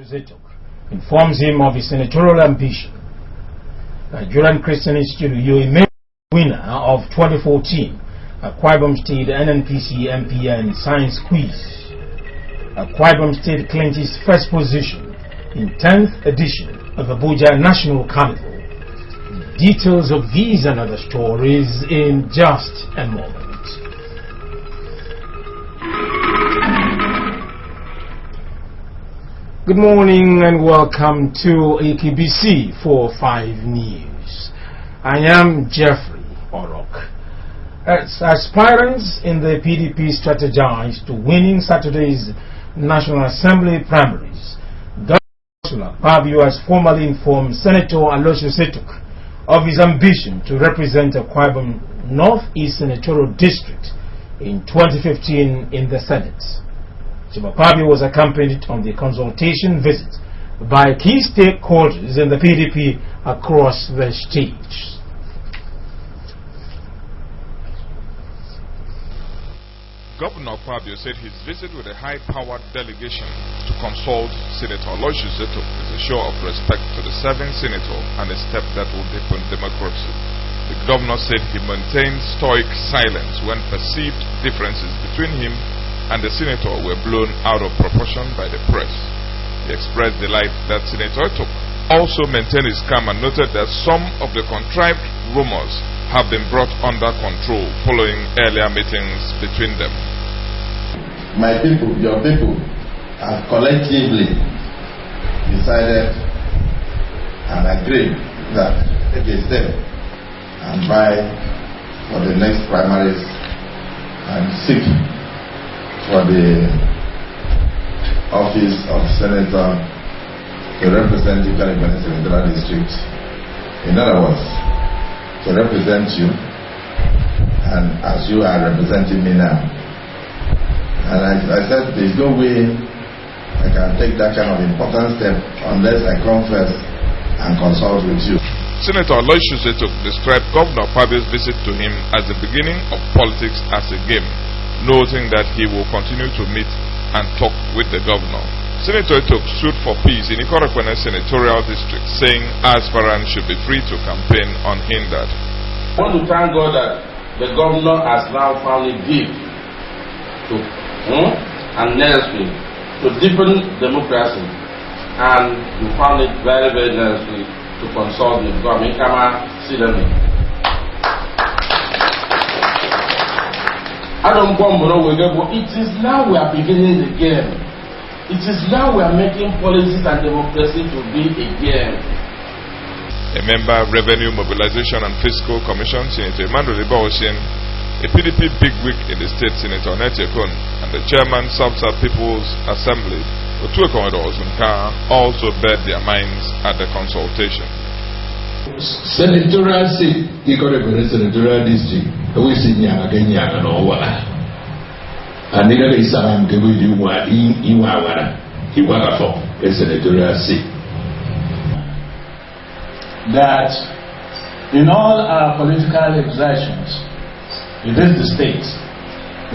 Zetok informs him of his senatorial ambition. Nigerian Christian Institute UAMA winner of 2014 Akwa Ibom State NNPC MPN Science Quiz. Akwa Ibom State claims its first position in 10th edition of Abuja National Carnival. Details of these and other stories in just a moment. Good morning and welcome to AKBC 45 News. I am Jeffrey Orok. As aspirants in the PDP strategize to winning Saturday's National Assembly primaries, Governor Akpabio has formally informed Senator Aloysius Zetok of his ambition to represent Akwa Ibom Northeast Senatorial District in 2015 in the Senate. Akpabio was accompanied on the consultation visit by key stakeholders in the PDP across the state. Governor Akpabio said his visit with a high-powered delegation to consult Senator Aloysius Zetok is a show of respect to the serving senator and a step that will deepen democracy. The governor said he maintained stoic silence when perceived differences between him and the senator were blown out of proportion by the press. He expressed delight that Senator Zetok also maintained his calm and noted that some of the contrived rumors have been brought under control following earlier meetings between them. My people, your people, have collectively decided and agreed that take a step and vie for the next primaries and seek for the office of Senator to represent the California Senatorial District. In other words, to represent you, and as you are representing me now. And I said there is no way I can take that kind of important step unless I come first and consult with you. Senator Aloysius Zetok described Governor Akpabio's visit to him as the beginning of politics as a game, noting that he will continue to meet and talk with the governor. Senator Zetok stood for peace in Ikorokwene Senatorial District, saying aspirants should be free to campaign unhindered. I want to thank God that the governor has now found it deep and necessary to deepen democracy, and we found it very, very necessary to consult the government. I don't want to but it is now we are beginning the game. It is now we are making policies and democracy to be a game. A member of Revenue Mobilization and Fiscal Commission, Senator Emmanuel Ibaosien, a PDP bigwig in the state, Senator Nete Kun, and the chairman South People's Assembly, Otueko Ozunka, also bared their minds at the consultation. Senatorial seat, Ikorokwene Senatorial District, we see Nyanga no wala. And nigga is salam ke we do wa iwa wala. Iwa for a senatorial seat. That in all our political exertions, it is the state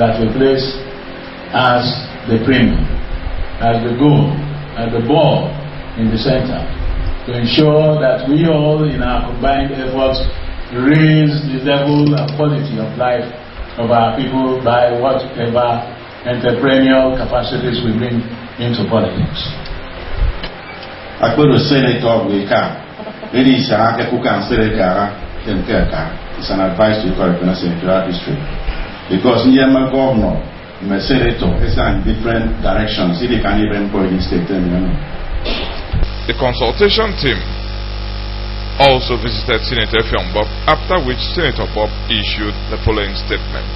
that we place as the premium, as the goal, as the ball in the center, to ensure that we all in our combined efforts raise the level and quality of life of our people by whatever entrepreneurial capacities we bring into politics. Akpero Senator Weka, any Saraka Kukan Serekara, it's an advice to Ikorokwene Senatorial District. Because Nyama Governor, my Senator, is in different directions. He can even go in state. The consultation team also visited Senator Effiong Bob, after which Senator Bob issued the following statement.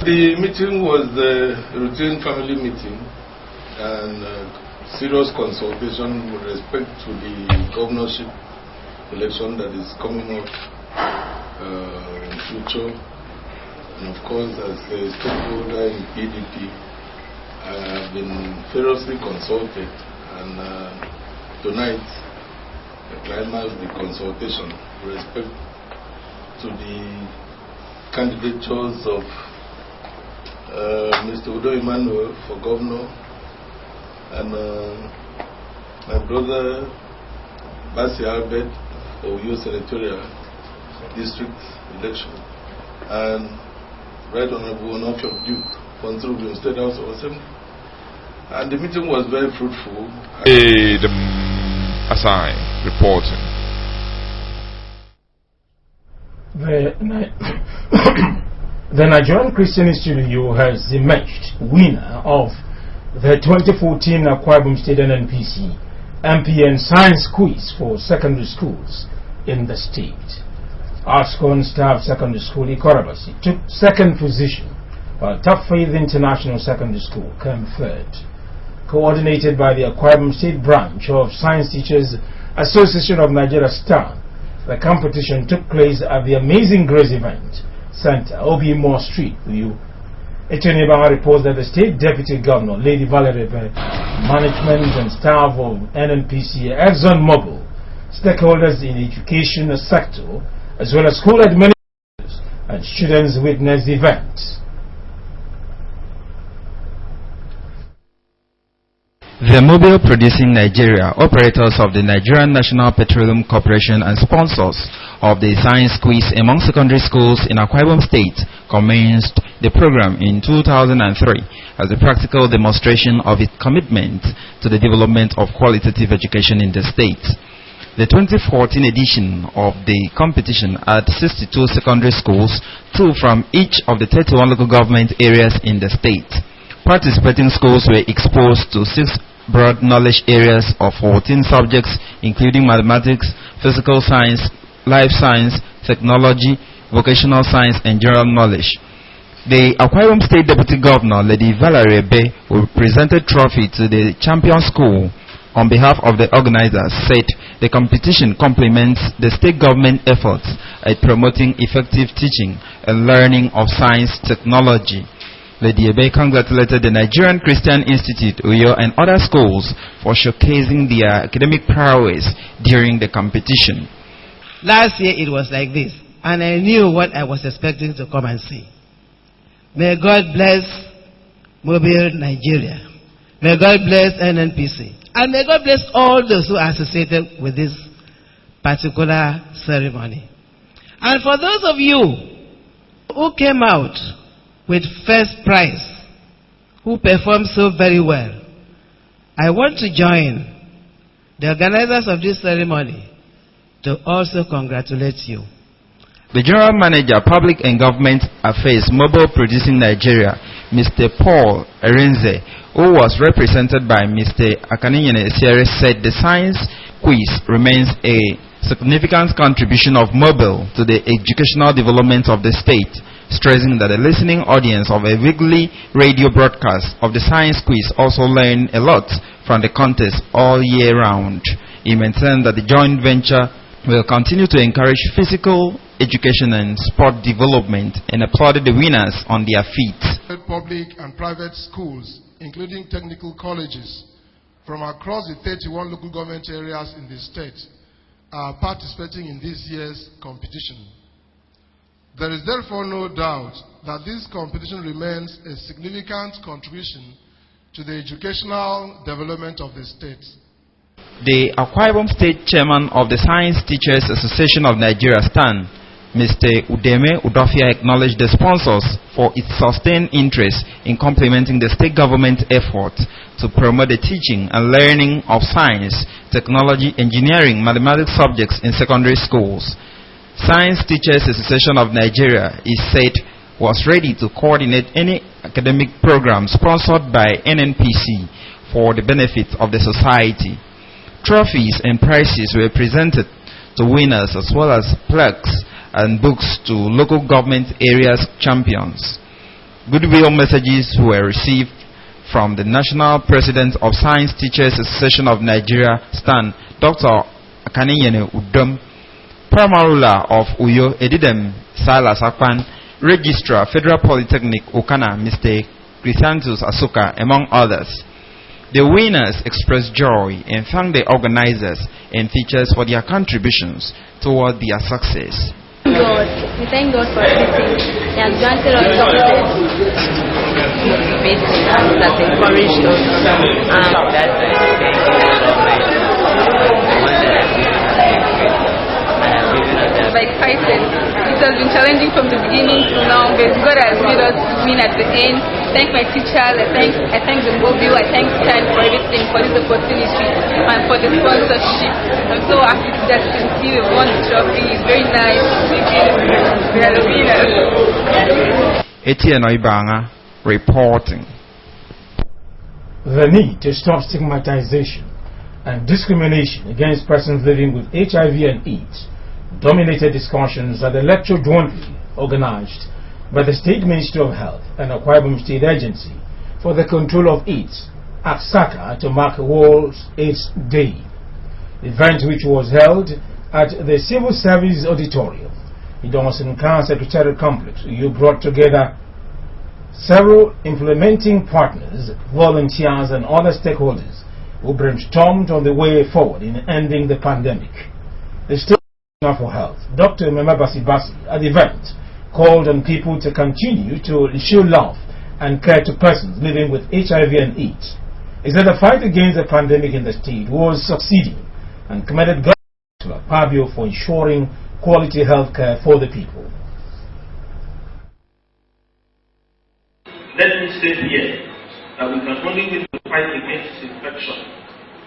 The meeting was the routine family meeting and serious consultation with respect to the governorship election that is coming up in future. And of course, as a stakeholder in PDP, I have been seriously consulted, and tonight the climax of the consultation with respect to the candidatures of Mr. Udo Emmanuel for governor and my brother Basi Albert for Uyo Senatorial District election, and Right Honorable Onofio Duke for Nsuru State House of Assembly. And the meeting was very fruitful. Assign reporting. The Nigerian Christian Institute has emerged winner of the 2014 Akwa Ibom State NNPC MPN Science Quiz for secondary schools in the state. Ascon Staff Secondary School Ikorabasi took second position, while Top Faith International Secondary School came third. Coordinated by the Akwa Ibom State branch of Science Teachers Association of Nigeria STAN, the competition took place at the Amazing Grace Event Center, Obi Moore Street, Uyo. Echeniba reports that the State Deputy Governor, Lady Valerie Beh, management and staff of NNPC, ExxonMobil, stakeholders in the education sector, as well as school administrators and students witnessed the event. The Mobile Producing Nigeria, operators of the Nigerian National Petroleum Corporation and sponsors of the Science Quiz among secondary schools in Akwa Ibom State, commenced the program in 2003 as a practical demonstration of its commitment to the development of qualitative education in the state. The 2014 edition of the competition had 62 secondary schools, 2 from each of the 31 local government areas in the state. Participating schools were exposed to 6 broad knowledge areas of 14 subjects, including mathematics, physical science, life science, technology, vocational science, and general knowledge. The Akwa Ibom State Deputy Governor, Lady Valerie Beh, who presented trophy to the champion school on behalf of the organizers, said the competition complements the state government efforts at promoting effective teaching and learning of science technology. Lady Ebe congratulated the Nigerian Christian Institute, Uyo, and other schools for showcasing their academic prowess during the competition. Last year it was like this, and I knew what I was expecting to come and see. May God bless Mobile Nigeria. May God bless NNPC. And may God bless all those who are associated with this particular ceremony. And for those of you who came out with first prize, who performed so very well, I want to join the organizers of this ceremony to also congratulate you. The General Manager, Public and Government Affairs, Mobile Producing Nigeria, Mr. Paul Erinze, who was represented by Mr. Akaninyene Esiere, said the science quiz remains a significant contribution of Mobile to the educational development of the state, stressing that the listening audience of a weekly radio broadcast of the science quiz also learn a lot from the contest all year round. He maintained that the joint venture will continue to encourage physical education and sport development and applauded the winners on their feet. Public and private schools, including technical colleges from across the 31 local government areas in the state, are participating in this year's competition. There is therefore no doubt that this competition remains a significant contribution to the educational development of the state. The Akwa Ibom State Chairman of the Science Teachers Association of Nigeria STAN, Mr. Udeme Udofia, acknowledged the sponsors for its sustained interest in complementing the state government effort to promote the teaching and learning of science, technology, engineering, mathematics subjects in secondary schools. Science Teachers Association of Nigeria is said was ready to coordinate any academic program sponsored by NNPC for the benefit of the society. Trophies and prizes were presented to winners as well as plaques and books to local government areas champions. Goodwill messages were received from the National President of Science Teachers Association of Nigeria, STAN, Dr. Akaninyene Udom, Primarula of Uyo, Edidem Silas Akpan, Registrar, Federal Polytechnic, Okana, Mr. Christiantus Asuka, among others. The winners expressed joy and thanked the organizers and teachers for their contributions toward their success. God, we thank God for everything. He has granted us success. That encouraged us. excited. It has been challenging from the beginning to now, but God has made us win at the end. Thank my teachers, I thank the Mobile, I thank Stan for everything, for this opportunity, and for the sponsorship. I'm so happy that you see we won the trophy. It's very nice. We are the winners. Etienne Oibanga reporting. The need to stop stigmatization and discrimination against persons living with HIV and AIDS dominated discussions at the lecture jointly organized by the State Ministry of Health and Akwa Ibom State Agency for the Control of AIDS, ACSACA, to mark World AIDS Day. The event, which was held at the Civil Service Auditorium in Donaldson Khan Secretariat Complex, you brought together several implementing partners, volunteers, and other stakeholders who brainstormed on the way forward in ending the pandemic. The State Minister for Health, Dr. Mema Basibasi, at the event, called on people to continue to show love and care to persons living with HIV and AIDS. He said the fight against the pandemic in the state was succeeding and commended Governor Pabio for ensuring quality health care for the people. Let me say here that we can only win the fight against this infection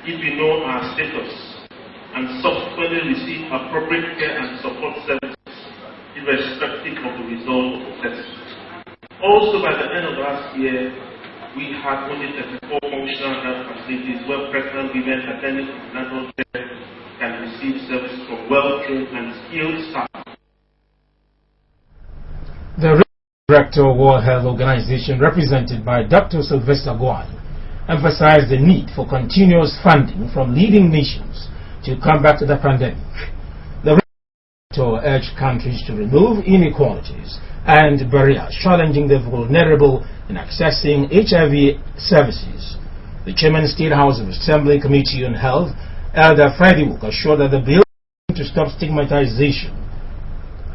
if we know our status and subsequently receive appropriate care and support services irrespective of the result of the test. Also, by the end of last year, we had only 34 functional health facilities where pregnant women attending prenatal care can receive service from well-trained and skilled staff. The Director of World Health Organization, represented by Dr. Sylvester Gwai, emphasized the need for continuous funding from leading nations to combat the pandemic. The Director urged countries to remove inequalities and barriers challenging the vulnerable in accessing HIV services. The Chairman State House of Assembly Committee on Health, Elder Freddie Wook, assured that the bill to stop stigmatization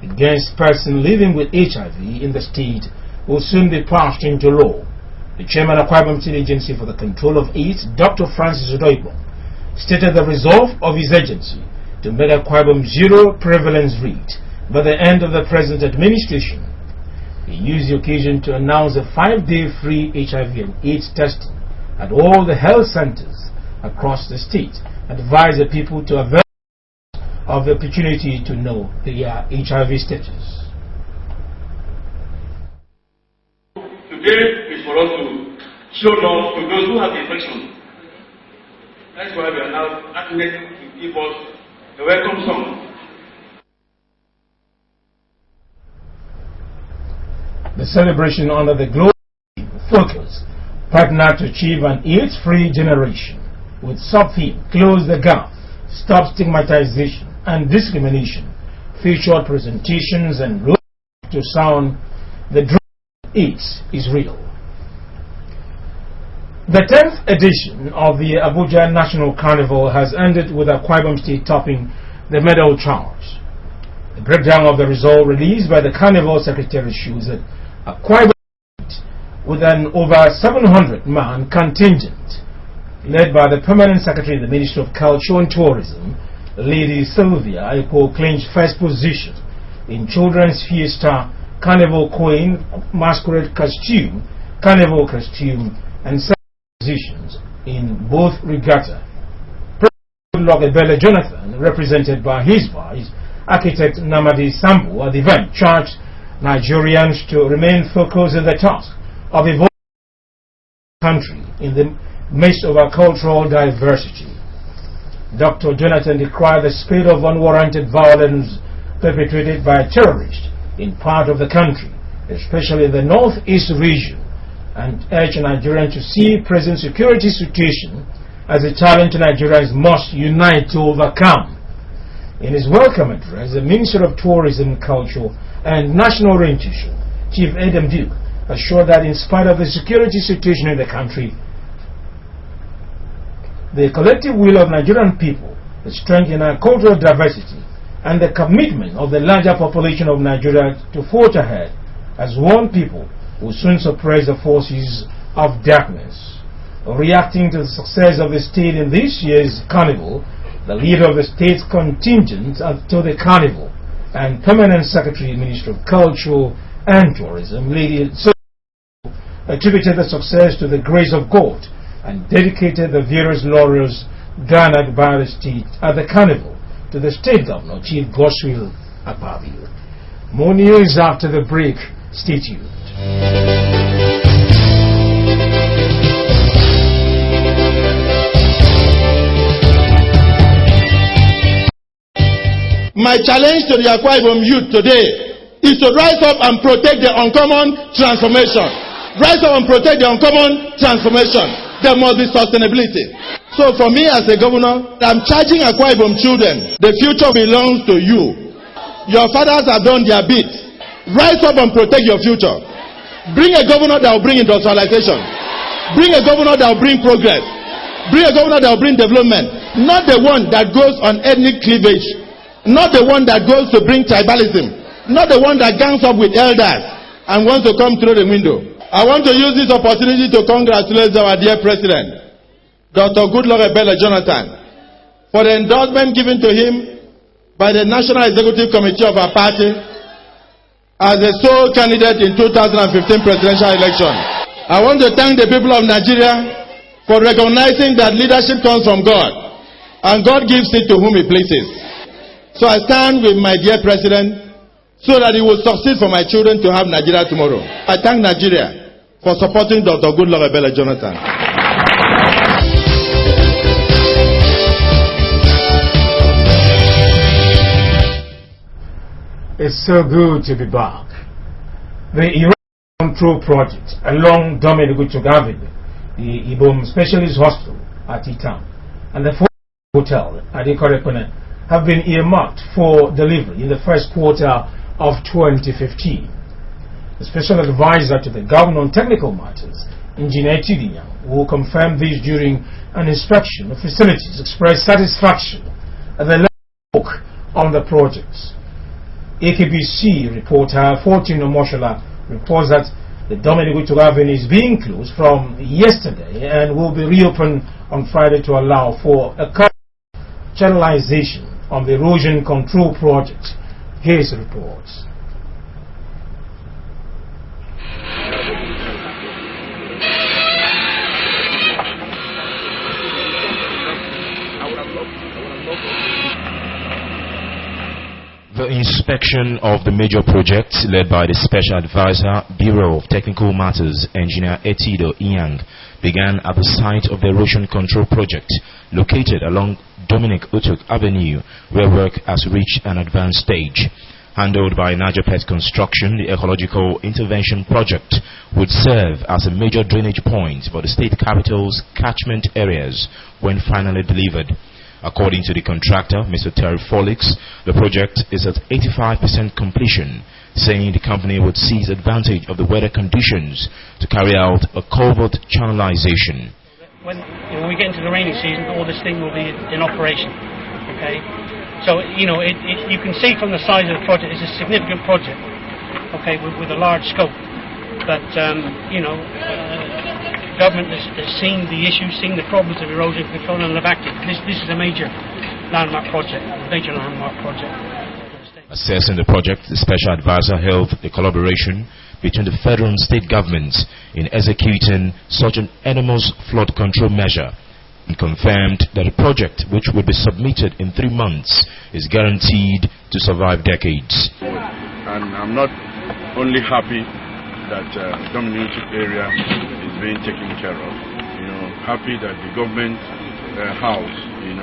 against persons living with HIV in the state will soon be passed into law. The chairman of Akwa Ibom State Agency for the Control of AIDS, Dr. Francis Odoibo, stated the resolve of his agency to make Akwa Ibom zero prevalence rate by the end of the present administration. He used the occasion to announce a 5-day free HIV and AIDS testing at all the health centers across the state, advised the people to avail of the opportunity to know their HIV status. Today is for us to show love to those who have the infection. That's why we are now asking them to give us a welcome song. The celebration under the global focus partner to achieve an AIDS-free generation with sub-theme Close the Gap, Stop Stigmatization and Discrimination, featured presentations and road to sound the drum of AIDS is real. The 10th edition of the Abuja National Carnival has ended with Akwa Ibom State topping the medal charge. The breakdown of the result released by the Carnival Secretary shows that Akwa Ibom State, with an over 700-man contingent, led by the Permanent Secretary of the Ministry of Culture and Tourism, Lady Sylvia Aiko, clinched first position in Children's Fiesta, Carnival Queen, Masquerade Costume, Carnival Costume, and second positions in both regatta. President Ebele Jonathan, represented by his vice, Architect Namadi Sambu, at the event charged Nigerians to remain focused in the task of evolving the country in the midst of our cultural diversity. Dr. Jonathan decried the spirit of unwarranted violence perpetrated by terrorists in part of the country, especially in the northeast region, and urged Nigerians to see present security situation as a challenge Nigerians must unite to overcome. In his welcome address, the Minister of Tourism, Culture and National Orientation, Chief Adam Duke, assured that in spite of the security situation in the country, the collective will of Nigerian people, the strength in our cultural diversity, and the commitment of the larger population of Nigeria to forge ahead as one people will soon suppress the forces of darkness. Reacting to the success of the state in this year's carnival, the leader of the state's contingent to the carnival, and Permanent Secretary, Ministry of Culture and Tourism, Lady So, attributed the success to the grace of God and dedicated the various laurels garnered by the state at the carnival to the state governor, Chief Godswill Akpabio. More news after the break. Stay tuned. My challenge to the Akwa Ibom youth today is to rise up and protect the uncommon transformation. Rise up and protect the uncommon transformation. There must be sustainability. So for me as a governor, I'm charging Akwa Ibom children. The future belongs to you. Your fathers have done their bit. Rise up and protect your future. Bring a governor that will bring industrialization. Bring a governor that will bring progress. Bring a governor that will bring development. Not the one that goes on ethnic cleavage. Not the one that goes to bring tribalism. Not the one that gangs up with elders and wants to come through the window. I want to use this opportunity to congratulate our dear President, Dr. Goodluck Ebele Jonathan, for the endorsement given to him by the National Executive Committee of our party as the sole candidate in 2015 presidential election. I want to thank the people of Nigeria for recognizing that leadership comes from God, and God gives it to whom He pleases. So I stand with my dear President so that he will succeed for my children to have Nigeria tomorrow. I thank Nigeria for supporting Dr. Goodluck Ebele Jonathan. It's so good to be back. The Erosion Control Project along Dominic Avenue, the Ibom Specialist Hospital at Itam, and the Hotel at Ikorekone have been earmarked for delivery in the first quarter of 2015. The Special Advisor to the Governor on Technical Matters, Engineer Tidinya, will confirm this during an inspection of facilities, express satisfaction at the level of work on the projects. AKBC reporter Fortune Omoshola reports that the Dominic Avenue is being closed from yesterday and will be reopened on Friday to allow for a channelization on the Erosion Control Project. Here's reports. The inspection of the major projects led by the Special Advisor, Bureau of Technical Matters, Engineer Etido Inyang, began at the site of the Erosion Control Project, located along Dominic Utuk Avenue, where work has reached an advanced stage. Handled by Najapet Construction, the Ecological Intervention Project would serve as a major drainage point for the state capital's catchment areas when finally delivered. According to the contractor, Mr. Terry Folix, the project is at 85% completion, saying the company would seize advantage of the weather conditions to carry out a culvert channelization. When we get into the rainy season, all this thing will be in operation. Okay, so you can see from the size of the project, it's a significant project. Okay, with a large scope, but government has seen the issues, seen the problems of erosion control, and have acted. This is a major landmark project. Assessing the project, the Special Advisor held the collaboration between the federal and state governments in executing such an enormous flood control measure, and confirmed that the project, which will be submitted in 3 months, is guaranteed to survive decades. And I'm not only happy that Dominic area is being taken care of, happy that the government house,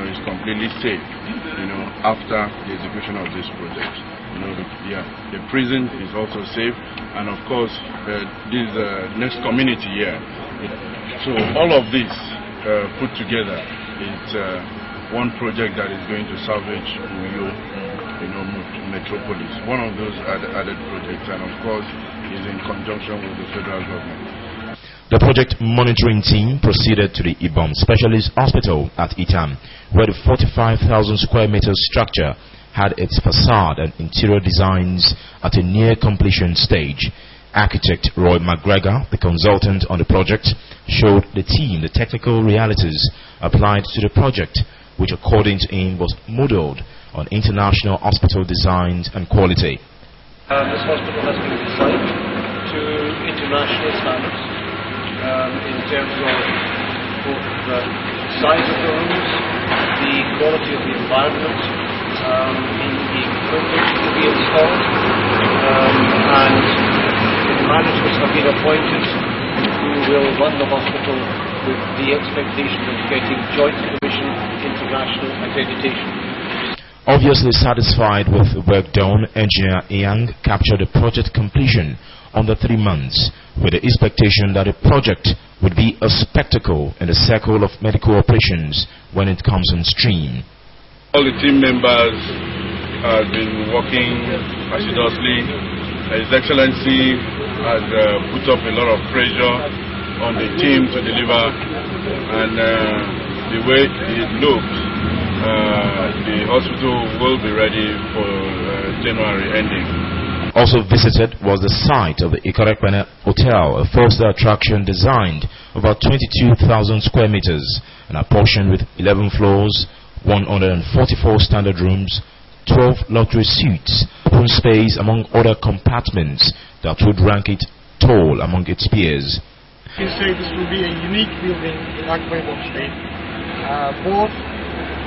is completely safe, after the execution of this project. The prison is also safe, and of course, this next community here. So all of this put together is one project that is going to salvage Uyo, Metropolis. One of those added projects, and of course, is in conjunction with the federal government. The project monitoring team proceeded to the Ibom Specialist Hospital at Itam, where the 45,000 square meter structure had its facade and interior designs at a near completion stage. Architect Roy McGregor, the consultant on the project, showed the team the technical realities applied to the project which according to him was modeled on international hospital designs and quality. This hospital has been designed to international standards in terms of both the size of the rooms, the quality of the environment, the equipment to be installed, and the managers have been appointed who will run the hospital with the expectation of getting Joint Commission International accreditation. Obviously satisfied with the work done, Engineer Yang captured the project completion under 3 months, with the expectation that the project would be a spectacle in the circle of medical operations when it comes on stream. All the team members have been working assiduously. His Excellency has put up a lot of pressure on the team to deliver, and the way it looks, the hospital will be ready for January ending. Also visited was the site of the Ikorekpene Hotel, a 4-star attraction designed about 22,000 square meters and apportioned with 11 floors, 144 standard rooms, 12 luxury suites, open space among other compartments that would rank it tall among its peers. You can say this will be a unique building in Akwa Ibom State, both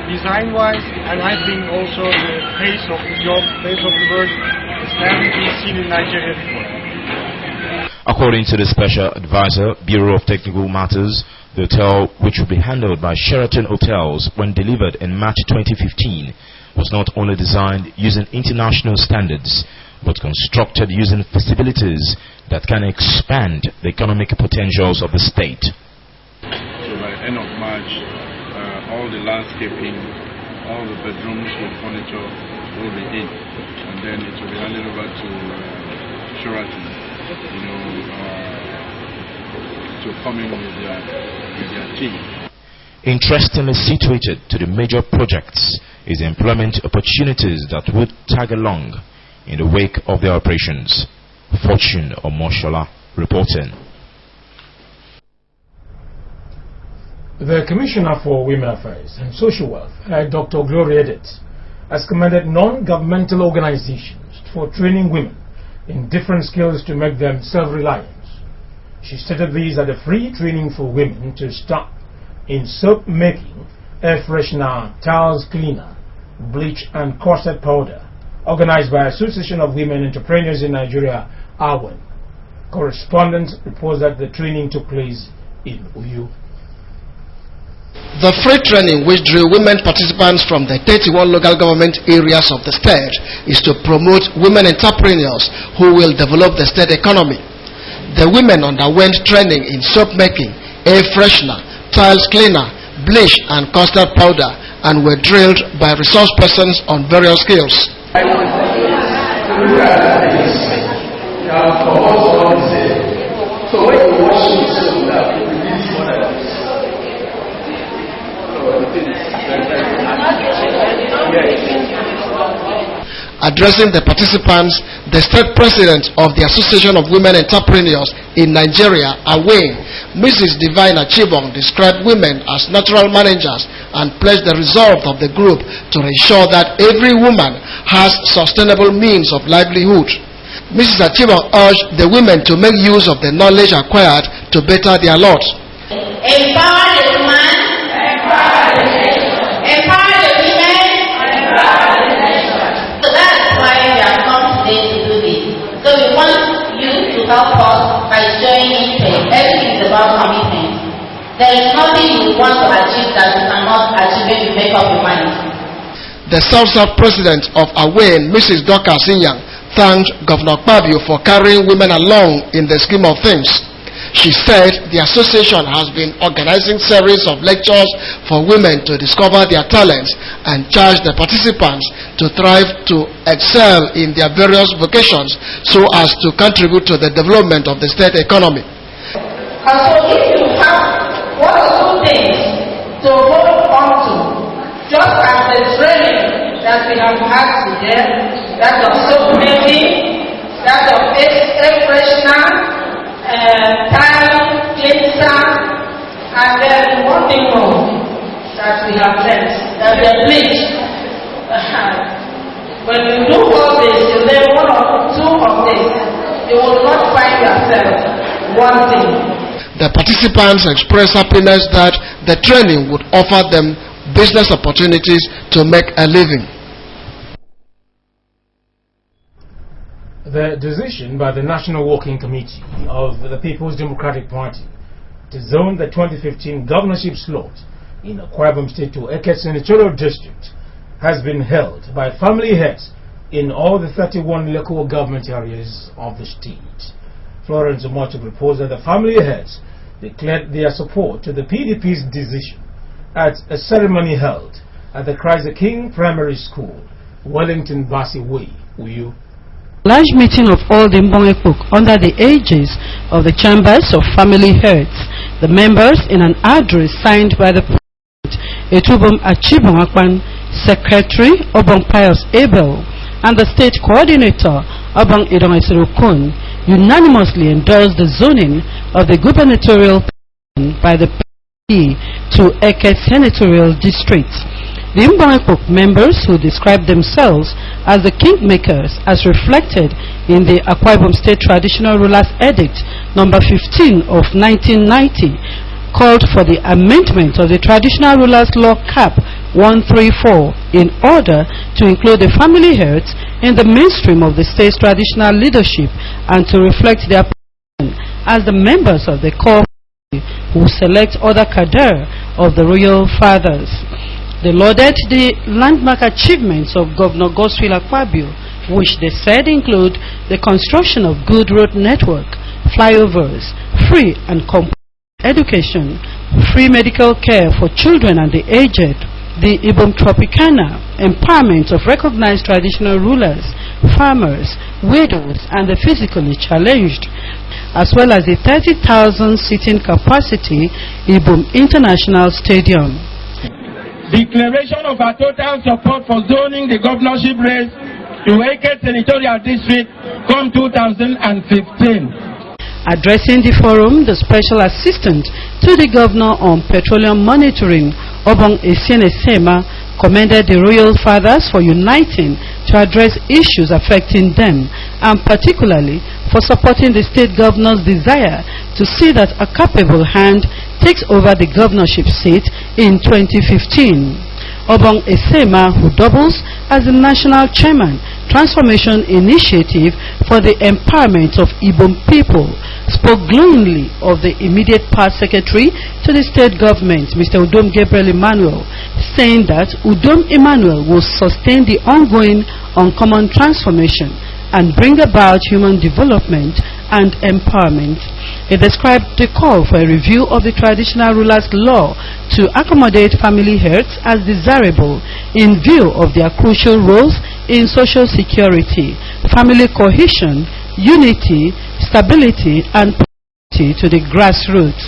design-wise and I think also the pace of the job, pace of the work has never been seen in Nigeria before. According to the Special Advisor, Bureau of Technical Matters, the hotel, which will be handled by Sheraton Hotels when delivered in March 2015, was not only designed using international standards, but constructed using feasibilities that can expand the economic potentials of the state. So by end of March, all the landscaping, all the bedrooms with furniture will be in, and then it will be handed over to Sheraton, to come in with their team. Interestingly situated to the major projects is the employment opportunities that would tag along in the wake of their operations. Fortune Omoshola reporting. The Commissioner for Women Affairs and Social Welfare, Dr. Gloria Edet, has commended non-governmental organizations for training women in different skills to make them self-reliant. She stated these are the free training for women to start in soap making, air freshener, tiles cleaner, bleach and corset powder, organized by Association of Women Entrepreneurs in Nigeria, AWEN. Correspondent reports that the training took place in Uyo. The free training, which drew women participants from the 31 local government areas of the state, is to promote women entrepreneurs who will develop the state economy. The women underwent training in soap making, air freshener, tiles cleaner, bleach and custard powder, and were drilled by resource persons on various skills. I want to realize that for us all is it. So when you wash it so that you release what I do. Addressing the participants, the state president of the Association of Women Entrepreneurs in Nigeria, AWEN, Mrs. Divine Achibong, described women as natural managers and pledged the resolve of the group to ensure that every woman has sustainable means of livelihood. Mrs. Achibong urged the women to make use of the knowledge acquired to better their lot. Empower the woman, empower the nation. Empower the women, empower the nation. So that's why we are come today to do this. So we want you to help us by showing interest. Everything is about commitment. There is nothing you want to achieve that you cannot achieve if you make up your mind. The South president of AWEN, Mrs. Dorcas Inyang, thanked Governor Kpabio for carrying women along in the scheme of things. She said the association has been organizing series of lectures for women to discover their talents and charge the participants to thrive to excel in their various vocations so as to contribute to the development of the state economy. And so if you have one or two things to hold on to, just as the training that we have had today, that of soap making, that of air freshener, tile cleanser, and then one thing more that we have learned that they are bleached. When you do all this, you learn one or two of this, you will not find yourself wanting. The participants expressed happiness that the training would offer them business opportunities to make a living. The decision by the National Working Committee of the People's Democratic Party to zone the 2015 governorship slot in Akwa Ibom State to Eket Senatorial District has been held by family heads in all the 31 local government areas of the state. Florence Omochuk reports that the family heads declared their support to the PDP's decision at a ceremony held at the Christ the King Primary School, Wellington Bassey Way, Uyu. Large meeting of all the Mbongekpok under the aegis of the Chambers of Family Heads. The members, in an address signed by the President Etubom Achibongakpan, Secretary Obong Pius Abel, and the State Coordinator Obong Idong Esirokun, unanimously endorsed the zoning of the gubernatorial position by the PDP to Eket Senatorial District. The Mbongekpok members, who described themselves as the kingmakers as reflected in the Akwa Ibom State Traditional Rulers Edict number 15 of 1990, called for the amendment of the Traditional Rulers Law Cap 134 in order to include the family heads in the mainstream of the state's traditional leadership and to reflect their position as the members of the core party who select other cadre of the royal fathers. They lauded the landmark achievements of Governor Godswill Akpabio, which they said include the construction of good road network, flyovers, free and complete education, free medical care for children and the aged, the Ibom Tropicana, empowerment of recognized traditional rulers, farmers, widows, and the physically challenged, as well as the 30,000 seating capacity Ibom International Stadium. Declaration of our total support for zoning the governorship race to Eket Senatorial District come 2015. Addressing the forum, the Special Assistant to the Governor on Petroleum Monitoring, Obong Esiene Sema, commended the royal fathers for uniting to address issues affecting them, and particularly for supporting the state governor's desire to see that a capable hand takes over the governorship seat in 2015. Obong Esema, who doubles as the National Chairman, Transformation Initiative for the Empowerment of Ibom People, spoke glowingly of the immediate past secretary to the state government, Mr. Udom Gabriel Emmanuel, saying that Udom Emmanuel will sustain the ongoing uncommon transformation and bring about human development and empowerment. He described the call for a review of the traditional rulers' law to accommodate family heads as desirable in view of their crucial roles in social security, family cohesion, unity, stability, and proximity to the grassroots.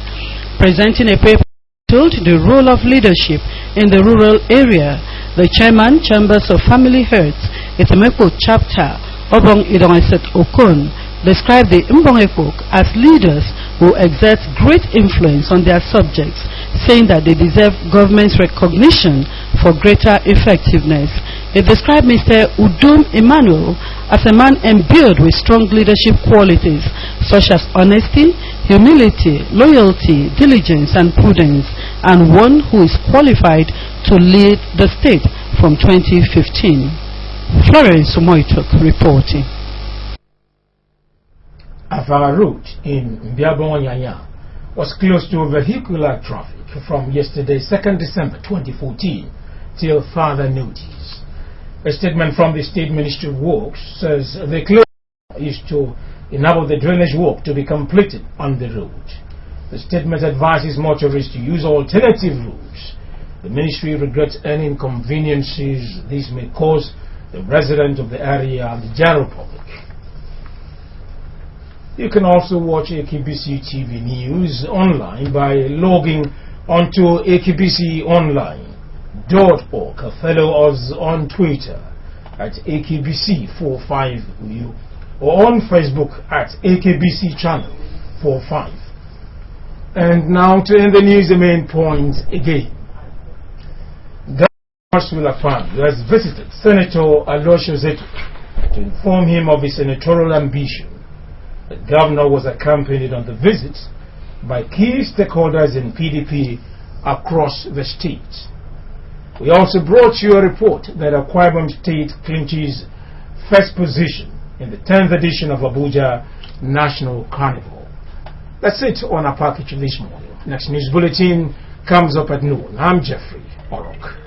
Presenting a paper titled The Role of Leadership in the Rural Area, the Chairman, Chambers of Family Heads, Etemekpok Chapter, Obong Idongeset Okon, described the Mbongekpok as leaders who exert great influence on their subjects, saying that they deserve government's recognition for greater effectiveness. It described Mr. Udom Emmanuel as a man imbued with strong leadership qualities such as honesty, humility, loyalty, diligence, and prudence, and one who is qualified to lead the state from 2015. Florence Omochuk reporting. Afara route in Mbiabon was closed to vehicular traffic from yesterday, 2nd December 2014, till further notice. A statement from the State Ministry of Works says the closure is to enable the drainage work to be completed on the road. The statement advises motorists to use alternative routes. The ministry regrets any inconveniences this may cause the residents of the area and the general public. You can also watch AKBC TV News online by logging onto akbconline.org. Follow us on Twitter at AKBC45U or on Facebook at AKBC Channel 45. And now to end the news, the main point again. will affirm he has visited Senator Aloysius Zetu to inform him of his senatorial ambition. The governor was accompanied on the visit by key stakeholders in PDP across the state. We also brought you a report that Akwa Ibom State clinches first position in the 10th edition of Abuja National Carnival. That's it on our package this morning. Next news bulletin comes up at noon. I'm Jeffrey Orok.